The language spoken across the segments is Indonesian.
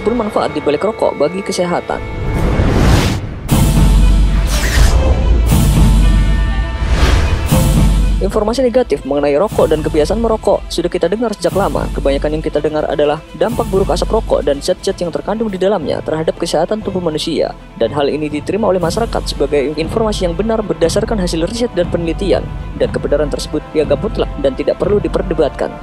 10 manfaat di balik rokok bagi kesehatan. Informasi negatif mengenai rokok dan kebiasaan merokok sudah kita dengar sejak lama. Kebanyakan yang kita dengar adalah dampak buruk asap rokok dan zat-zat yang terkandung di dalamnya terhadap kesehatan tubuh manusia. Dan hal ini diterima oleh masyarakat sebagai informasi yang benar berdasarkan hasil riset dan penelitian. Dan kebenaran tersebut dianggap mutlak dan tidak perlu diperdebatkan.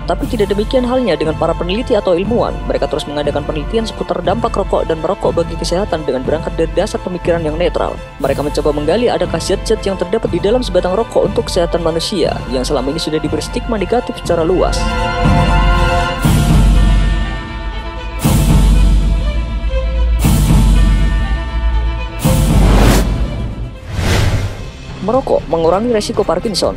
Tapi tidak demikian halnya dengan para peneliti atau ilmuwan. Mereka terus mengadakan penelitian seputar dampak rokok dan merokok bagi kesehatan dengan berangkat dari dasar pemikiran yang netral. Mereka mencoba menggali adakah zat-zat yang terdapat di dalam sebatang rokok untuk kesehatan manusia yang selama ini sudah diberi stigma negatif secara luas. Merokok mengurangi resiko Parkinson.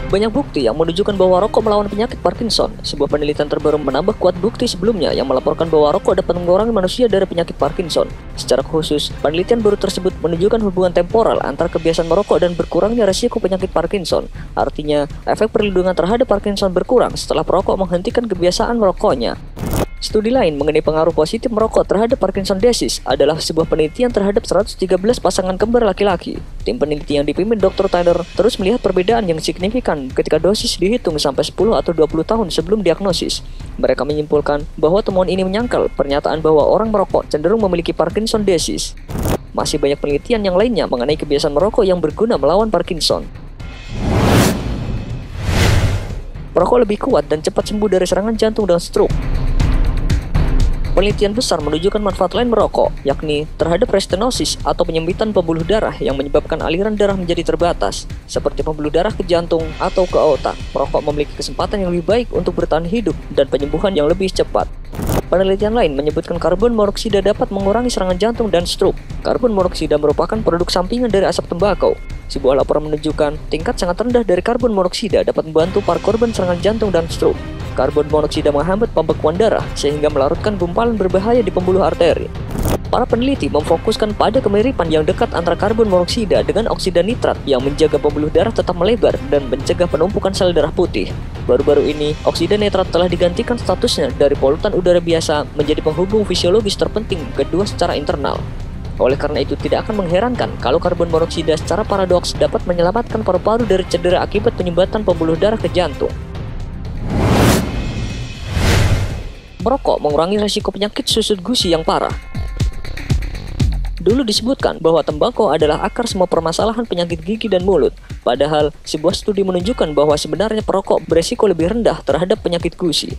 Banyak bukti yang menunjukkan bahwa rokok melawan penyakit Parkinson. Sebuah penelitian terbaru menambah kuat bukti sebelumnya yang melaporkan bahwa rokok dapat mengurangi manusia dari penyakit Parkinson. Secara khusus, penelitian baru tersebut menunjukkan hubungan temporal antara kebiasaan merokok dan berkurangnya resiko penyakit Parkinson. Artinya, efek perlindungan terhadap Parkinson berkurang setelah perokok menghentikan kebiasaan merokoknya. Studi lain mengenai pengaruh positif merokok terhadap Parkinson disease adalah sebuah penelitian terhadap 113 pasangan kembar laki-laki. Tim peneliti yang dipimpin Dr. Tyler terus melihat perbedaan yang signifikan ketika dosis dihitung sampai 10 atau 20 tahun sebelum diagnosis. Mereka menyimpulkan bahwa temuan ini menyangkal pernyataan bahwa orang merokok cenderung memiliki Parkinson disease. Masih banyak penelitian yang lainnya mengenai kebiasaan merokok yang berguna melawan Parkinson. Merokok lebih kuat dan cepat sembuh dari serangan jantung dan stroke. Penelitian besar menunjukkan manfaat lain merokok, yakni terhadap restenosis atau penyempitan pembuluh darah yang menyebabkan aliran darah menjadi terbatas, seperti pembuluh darah ke jantung atau ke otak. Merokok memiliki kesempatan yang lebih baik untuk bertahan hidup dan penyembuhan yang lebih cepat. Penelitian lain menyebutkan karbon monoksida dapat mengurangi serangan jantung dan stroke. Karbon monoksida merupakan produk sampingan dari asap tembakau. Sebuah laporan menunjukkan tingkat sangat rendah dari karbon monoksida dapat membantu para korban serangan jantung dan stroke. Karbon monoksida menghambat pembekuan darah sehingga melarutkan gumpalan berbahaya di pembuluh arteri. Para peneliti memfokuskan pada kemiripan yang dekat antara karbon monoksida dengan oksida nitrat yang menjaga pembuluh darah tetap melebar dan mencegah penumpukan sel darah putih. Baru-baru ini, oksida nitrat telah digantikan statusnya dari polutan udara biasa menjadi penghubung fisiologis terpenting kedua secara internal. Oleh karena itu, tidak akan mengherankan kalau karbon monoksida secara paradoks dapat menyelamatkan paru-paru dari cedera akibat penyumbatan pembuluh darah ke jantung. Merokok mengurangi risiko penyakit susut gusi yang parah. Dulu disebutkan bahwa tembakau adalah akar semua permasalahan penyakit gigi dan mulut. Padahal, sebuah studi menunjukkan bahwa sebenarnya perokok beresiko lebih rendah terhadap penyakit gusi.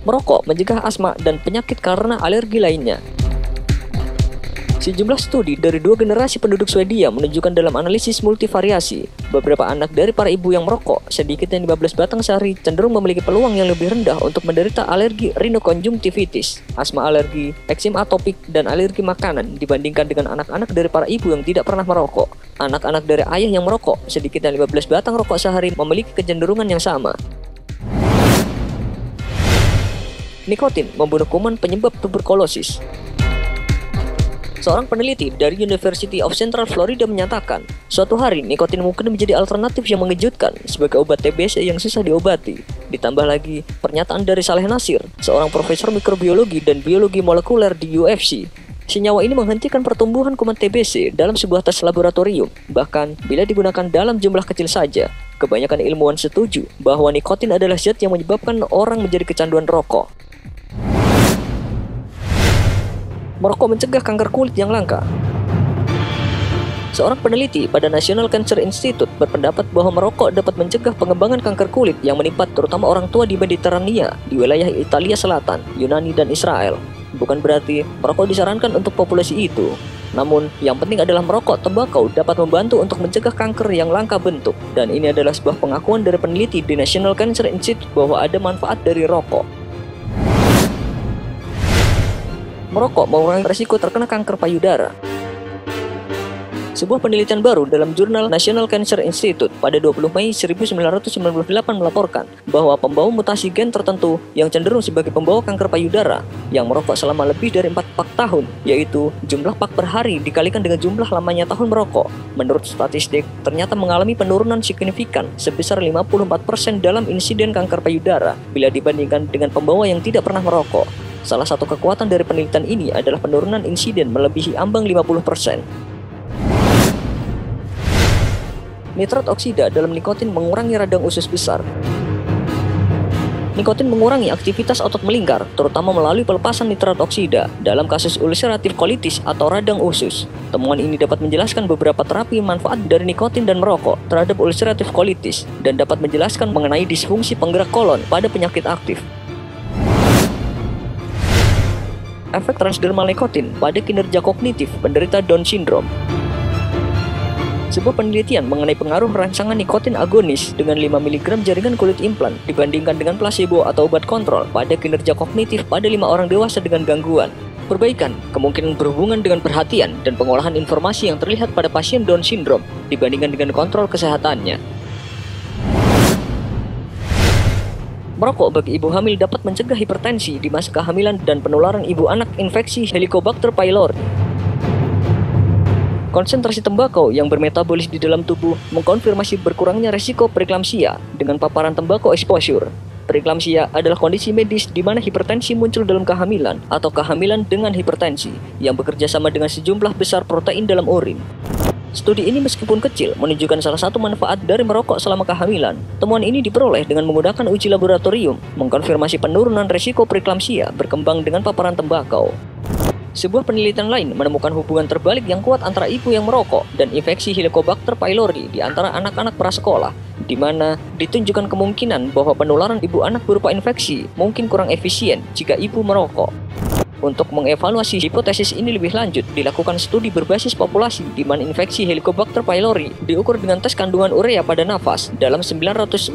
Merokok mencegah asma dan penyakit karena alergi lainnya. Sejumlah studi dari 2 generasi penduduk Swedia menunjukkan dalam analisis multivariasi, beberapa anak dari para ibu yang merokok, sedikitnya 15 batang sehari, cenderung memiliki peluang yang lebih rendah untuk menderita alergi rinokonjungtivitis, asma alergi, eksim atopik, dan alergi makanan dibandingkan dengan anak-anak dari para ibu yang tidak pernah merokok. Anak-anak dari ayah yang merokok, sedikitnya 15 batang rokok sehari, memiliki kecenderungan yang sama. Nikotin membunuh kuman penyebab tuberkulosis. Seorang peneliti dari University of Central Florida menyatakan, suatu hari nikotin mungkin menjadi alternatif yang mengejutkan sebagai obat TBC yang susah diobati. Ditambah lagi, pernyataan dari Saleh Nasir, seorang profesor mikrobiologi dan biologi molekuler di UFC. Senyawa ini menghentikan pertumbuhan kuman TBC dalam sebuah tes laboratorium, bahkan bila digunakan dalam jumlah kecil saja. Kebanyakan ilmuwan setuju bahwa nikotin adalah zat yang menyebabkan orang menjadi kecanduan rokok. Merokok mencegah kanker kulit yang langka. Seorang peneliti pada National Cancer Institute berpendapat bahwa merokok dapat mencegah pengembangan kanker kulit yang menimpa terutama orang tua di Mediterania, di wilayah Italia Selatan, Yunani, dan Israel. Bukan berarti merokok disarankan untuk populasi itu. Namun, yang penting adalah merokok tembakau dapat membantu untuk mencegah kanker yang langka bentuk. Dan ini adalah sebuah pengakuan dari peneliti di National Cancer Institute bahwa ada manfaat dari rokok. Merokok mengurangi risiko terkena kanker payudara. Sebuah penelitian baru dalam jurnal National Cancer Institute pada 20 Mei 1998 melaporkan bahwa pembawa mutasi gen tertentu yang cenderung sebagai pembawa kanker payudara yang merokok selama lebih dari 4 pak tahun, yaitu jumlah pak per hari dikalikan dengan jumlah lamanya tahun merokok, menurut statistik ternyata mengalami penurunan signifikan sebesar 54% dalam insiden kanker payudara bila dibandingkan dengan pembawa yang tidak pernah merokok. Salah satu kekuatan dari penelitian ini adalah penurunan insiden melebihi ambang 50%. Nitrat oksida dalam nikotin mengurangi radang usus besar. Nikotin mengurangi aktivitas otot melingkar, terutama melalui pelepasan nitrat oksida dalam kasus ulcerative colitis atau radang usus. Temuan ini dapat menjelaskan beberapa terapi manfaat dari nikotin dan merokok terhadap ulcerative colitis dan dapat menjelaskan mengenai disfungsi penggerak kolon pada penyakit aktif. Efek transdermal nikotin pada kinerja kognitif penderita Down syndrome. Sebuah penelitian mengenai pengaruh rangsangan nikotin agonis dengan 5 mg jaringan kulit implan dibandingkan dengan placebo atau obat kontrol pada kinerja kognitif pada 5 orang dewasa dengan gangguan. Perbaikan kemungkinan berhubungan dengan perhatian dan pengolahan informasi yang terlihat pada pasien Down syndrome dibandingkan dengan kontrol kesehatannya. Merokok bagi ibu hamil dapat mencegah hipertensi di masa kehamilan dan penularan ibu anak infeksi Helicobacter pylori. Konsentrasi tembakau yang bermetabolis di dalam tubuh mengkonfirmasi berkurangnya resiko preeklamsia dengan paparan tembakau exposure. Preeklamsia adalah kondisi medis di mana hipertensi muncul dalam kehamilan atau kehamilan dengan hipertensi yang bekerja sama dengan sejumlah besar protein dalam urin. Studi ini meskipun kecil menunjukkan salah satu manfaat dari merokok selama kehamilan. Temuan ini diperoleh dengan menggunakan uji laboratorium, mengkonfirmasi penurunan resiko preeklamsia berkembang dengan paparan tembakau. Sebuah penelitian lain menemukan hubungan terbalik yang kuat antara ibu yang merokok dan infeksi Helicobacter pylori di antara anak-anak prasekolah, di mana ditunjukkan kemungkinan bahwa penularan ibu anak berupa infeksi mungkin kurang efisien jika ibu merokok. Untuk mengevaluasi hipotesis ini lebih lanjut, dilakukan studi berbasis populasi di mana infeksi Helicobacter pylori diukur dengan tes kandungan urea pada nafas dalam 947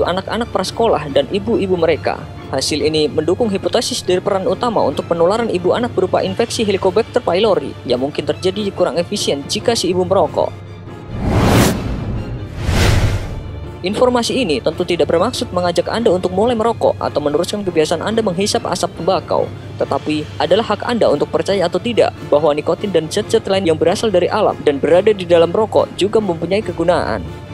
anak-anak prasekolah dan ibu-ibu mereka. Hasil ini mendukung hipotesis dari peran utama untuk penularan ibu anak berupa infeksi Helicobacter pylori yang mungkin terjadi kurang efisien jika si ibu merokok. Informasi ini tentu tidak bermaksud mengajak Anda untuk mulai merokok atau meneruskan kebiasaan Anda menghisap asap tembakau, tetapi adalah hak Anda untuk percaya atau tidak bahwa nikotin dan zat-zat lain yang berasal dari alam dan berada di dalam rokok juga mempunyai kegunaan.